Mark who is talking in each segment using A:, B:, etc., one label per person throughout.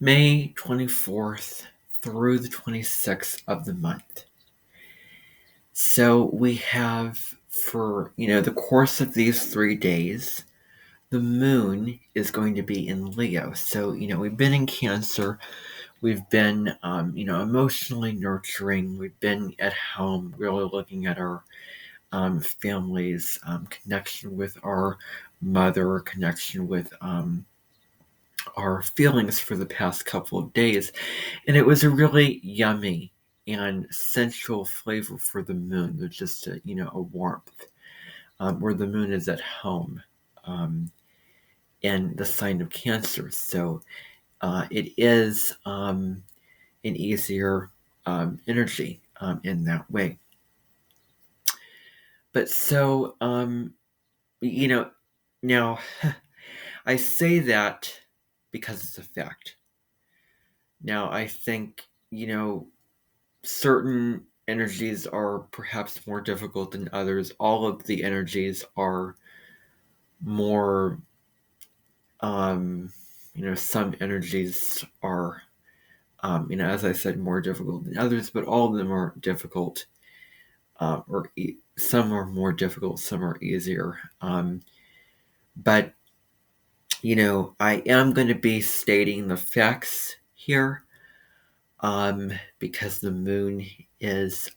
A: May 24th through the 26th of the month. So we have for, the course of these 3 days, the moon is going to be in Leo. So, we've been in Cancer. We've been, emotionally nurturing. We've been at home, really looking at our families, connection with our mother, connection with our feelings for the past couple of days. And it was a really yummy and sensual flavor for the moon. There's just a warmth where the moon is at home in the sign of Cancer. So it is an easier energy in that way. But so, now I say that because it's a fact. Now, I think, certain energies are perhaps more difficult than others. All of the energies are more, some energies are, as I said, more difficult than others, but all of them are difficult, some are more difficult, some are easier. But, I am going to be stating the facts here. Because the moon is,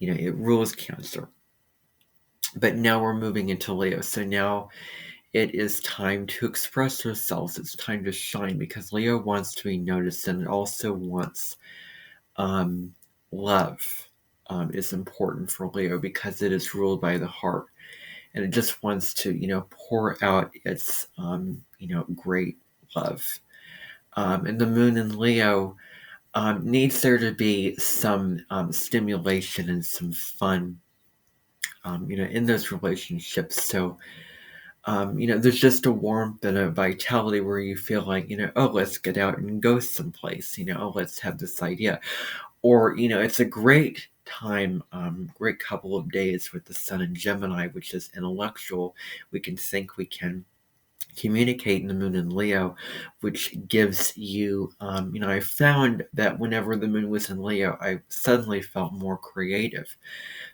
A: it rules Cancer. But now we're moving into Leo. So now it is time to express ourselves. It's time to shine because Leo wants to be noticed and it also wants love. Is important for Leo because it is ruled by the heart. And it just wants to, pour out its, great love. And the moon in Leo needs there to be some stimulation and some fun, in those relationships. So, there's just a warmth and a vitality where you feel like, oh, let's get out and go someplace, oh, let's have this idea. Or, it's a great time, great couple of days with the sun in Gemini, which is intellectual. We can think, we can communicate in the moon in Leo, which gives you, I found that whenever the moon was in Leo, I suddenly felt more creative.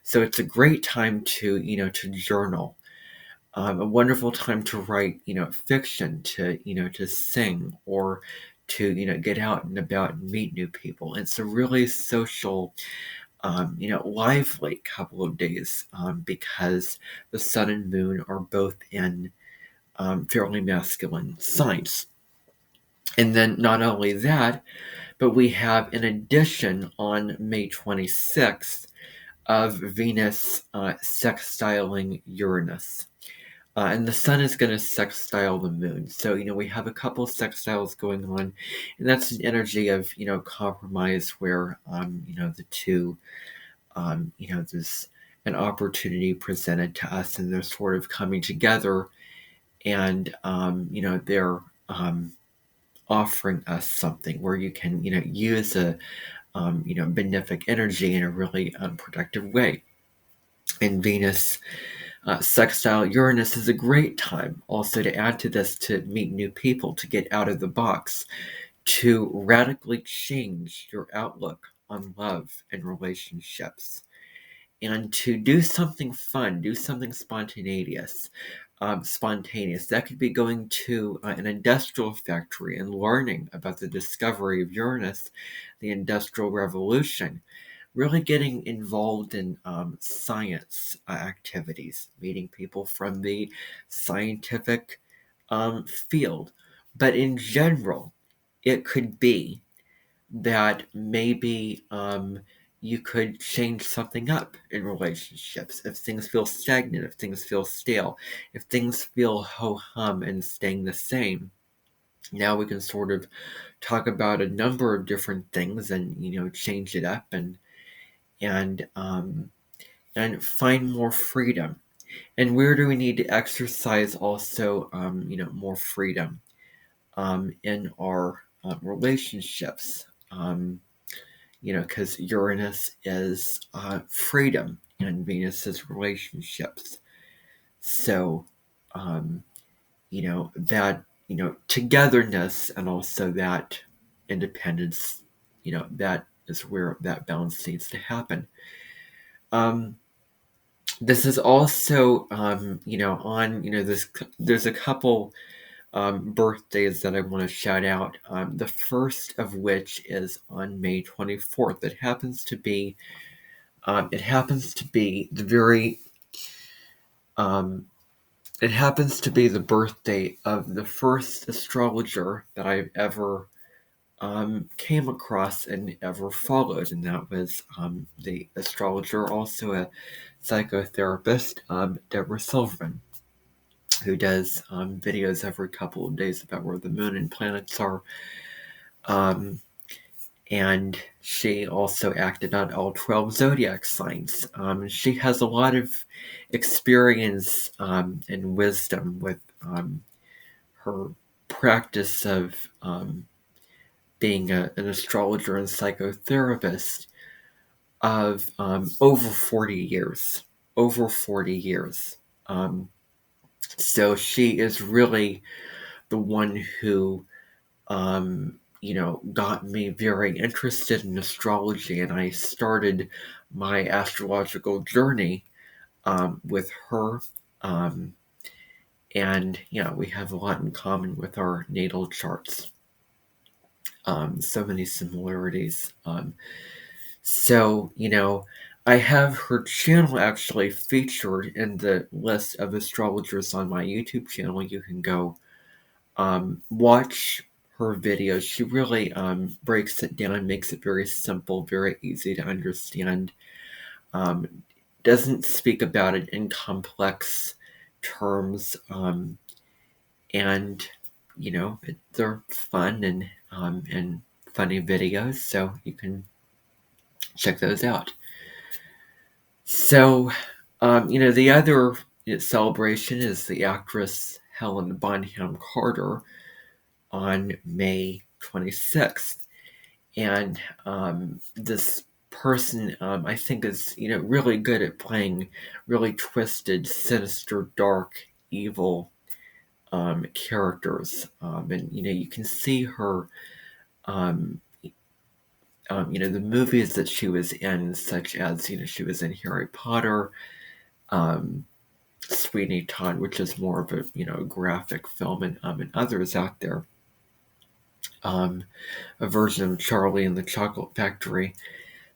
A: So it's a great time to, to journal, a wonderful time to write, fiction, to sing, or to, get out and about and meet new people. It's a really social, lively couple of days, because the sun and moon are both in fairly masculine signs. And then not only that, but we have in addition on May 26th of Venus sextiling Uranus. And the sun is going to sextile the moon. So, we have a couple of sextiles going on. And that's an energy of, compromise where, the two, there's an opportunity presented to us and they're sort of coming together and they're offering us something where you can use a benefic energy in a really productive way. And Venus sextile Uranus is a great time also to add to this, to meet new people, to get out of the box, to radically change your outlook on love and relationships, and to do something fun, do something spontaneous. That could be going to an industrial factory and learning about the discovery of Uranus, the Industrial Revolution, really getting involved in science activities, meeting people from the scientific field. But in general, it could be that maybe you could change something up in relationships. If things feel stagnant, if things feel stale, if things feel ho-hum and staying the same, now we can sort of talk about a number of different things and change it up and find more freedom. And where do we need to exercise also more freedom in our relationships? Because Uranus is freedom and Venus is relationships. So, that togetherness, and also that independence. That is where that balance needs to happen. This is also, on, there's a couple birthdays that I want to shout out. The first of which is on May 24th. It happens to be the very, it happens to be the birthday of the first astrologer that I've ever came across and ever followed, and that was the astrologer, also a psychotherapist, Deborah Silverman, who does videos every couple of days about where the moon and planets are. And she also acted on all 12 zodiac signs. She has a lot of experience and wisdom with her practice of being an astrologer and psychotherapist of over 40 years. Over 40 years. So she is really the one who, got me very interested in astrology, and I started my astrological journey with her. And we have a lot in common with our natal charts. So many similarities. So, I have her channel actually featured in the list of astrologers on my YouTube channel. You can go watch her videos. She really breaks it down, makes it very simple, very easy to understand. Doesn't speak about it in complex terms, and they're fun and funny videos, so you can check those out. So, the other celebration is the actress Helen Bonham Carter on May 26th. And this person, I think, is, really good at playing really twisted, sinister, dark, evil characters. And, you can see her, the movies that she was in, such as, she was in Harry Potter, Sweeney Todd, which is more of a, graphic film, and others out there. A version of Charlie and the Chocolate Factory.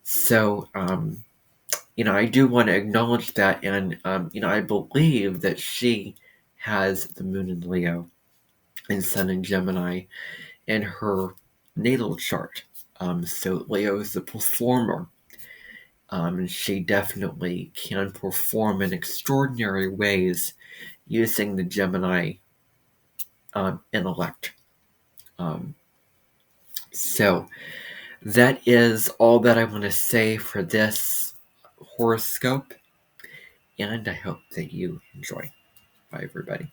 A: So, I do want to acknowledge that, and, I believe that she has the moon in Leo and sun in Gemini in her natal chart. So Leo is the performer, and she definitely can perform in extraordinary ways using the Gemini intellect. So that is all that I want to say for this horoscope, and I hope that you enjoy. Bye, everybody.